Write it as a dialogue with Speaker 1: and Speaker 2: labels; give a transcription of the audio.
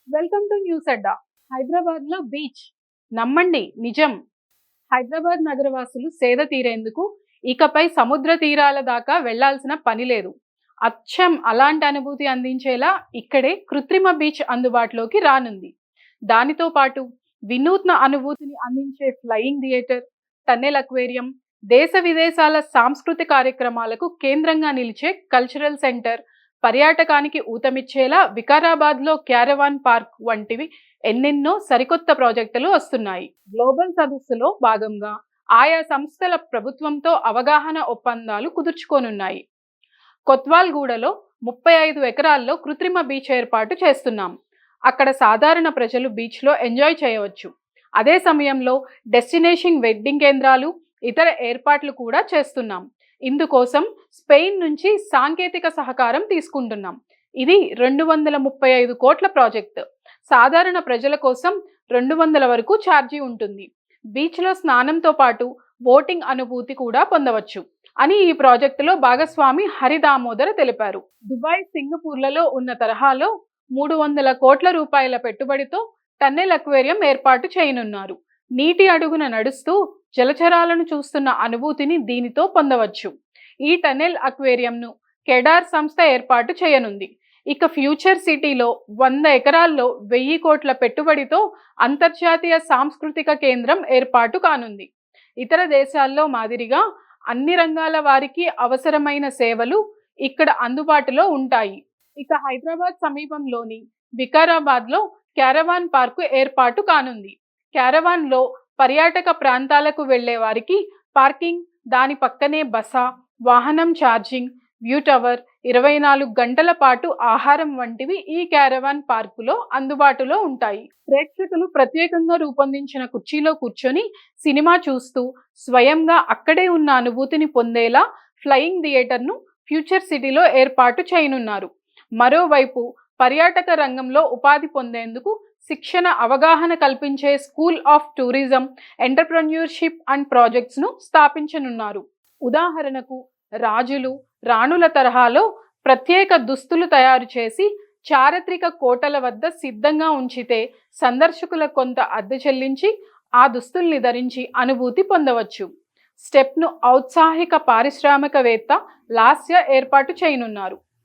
Speaker 1: Welcome to news అడ్డా. హైదరాబాద్ లో beach నమ్మండి నిజం. హైదరాబాద్ నగరవాసులు సేద తీరేందుకు ఇకపై సముద్ర తీరాల దాకా వెళ్లాల్సిన పని లేదు. అచ్చం అలాంటి అనుభూతి అందించేలా ఇక్కడే కృత్రిమ బీచ్ అందుబాటులోకి రానుంది. దానితో పాటు వినూత్న అనుభూతిని అందించే ఫ్లయింగ్ థియేటర్, టన్నెల్ అక్వేరియం, దేశ విదేశాల సాంస్కృతిక కార్యక్రమాలకు కేంద్రంగా నిలిచే కల్చరల్ సెంటర్, పర్యాటకానికి ఊతమిచ్చేలా వికారాబాద్ లో క్యారవాన్ పార్క్ వంటివి ఎన్నెన్నో సరికొత్త ప్రాజెక్టులు వస్తున్నాయి. గ్లోబల్ సదస్సులో భాగంగా ఆయా సంస్థల ప్రభుత్వంతో అవగాహన ఒప్పందాలు కుదుర్చుకోనున్నాయి. కొత్వాల్గూడలో 35 ఎకరాల్లో కృత్రిమ బీచ్ ఏర్పాటు చేస్తున్నాం. అక్కడ సాధారణ ప్రజలు బీచ్లో ఎంజాయ్ చేయవచ్చు. అదే సమయంలో డెస్టినేషన్ వెడ్డింగ్ కేంద్రాలు, ఇతర ఏర్పాట్లు కూడా చేస్తున్నాం. ఇందుకోసం స్పెయిన్ నుంచి సాంకేతిక సహకారం తీసుకుంటున్నాం. ఇది 235 కోట్ల ప్రాజెక్ట్. సాధారణ ప్రజల కోసం 200 వరకు ఛార్జీ ఉంటుంది. బీచ్లో స్నానంతో పాటు బోటింగ్ అనుభూతి కూడా పొందవచ్చు అని ఈ ప్రాజెక్టులో భాగస్వామి హరిదామోదర తెలిపారు. దుబాయ్, సింగపూర్లలో ఉన్న తరహాలో 300 కోట్ల రూపాయల పెట్టుబడితో టన్నెల్ అక్వేరియం ఏర్పాటు చేయనున్నారు. నీటి అడుగున నడుస్తూ జలచరాలను చూస్తున్న అనుభూతిని దీనితో పొందవచ్చు. ఈ టన్నెల్ అక్వేరియంను కెడార్ సంస్థ ఏర్పాటు చేయనుంది. ఇక ఫ్యూచర్ సిటీలో 100 ఎకరాల్లో 1000 కోట్ల పెట్టుబడితో అంతర్జాతీయ సాంస్కృతిక కేంద్రం ఏర్పాటు కానుంది. ఇతర దేశాల్లో మాదిరిగా అన్ని రంగాల వారికి అవసరమైన సేవలు ఇక్కడ అందుబాటులో ఉంటాయి. ఇక హైదరాబాద్ సమీపంలోని వికారాబాద్లో క్యారవాన్ పార్కు ఏర్పాటు కానుంది. క్యారవాన్లో పర్యాటక ప్రాంతాలకు వెళ్లే వారికి పార్కింగ్, దాని పక్కనే బస, వాహనం ఛార్జింగ్, వ్యూ టవర్, 24 గంటల పాటు ఆహారం వంటివి ఈ క్యారవాన్ పార్కులో అందుబాటులో ఉంటాయి. ప్రేక్షకులు ప్రత్యేకంగా రూపొందించిన కుర్చీలో కూర్చొని సినిమా చూస్తూ స్వయంగా అక్కడే ఉన్న అనుభూతిని పొందేలా ఫ్లయింగ్ థియేటర్ను ఫ్యూచర్ సిటీలో ఏర్పాటు చేయనున్నారు. మరోవైపు పర్యాటక రంగంలో ఉపాధి పొందేందుకు శిక్షణ, అవగాహన కల్పించే school of tourism, entrepreneurship and ప్రాజెక్ట్స్ను స్థాపించనున్నారు. ఉదాహరణకు రాజులు, రాణుల తరహాలో ప్రత్యేక దుస్తులు తయారు చేసి చారిత్రక కోటల వద్ద సిద్ధంగా ఉంచితే సందర్శకుల కొంత అద్దె చెల్లించి ఆ దుస్తుల్ని ధరించి అనుభూతి పొందవచ్చు. స్టెప్ను ఔత్సాహిక పారిశ్రామికవేత్త లాస్య ఏర్పాటు చేయనున్నారు.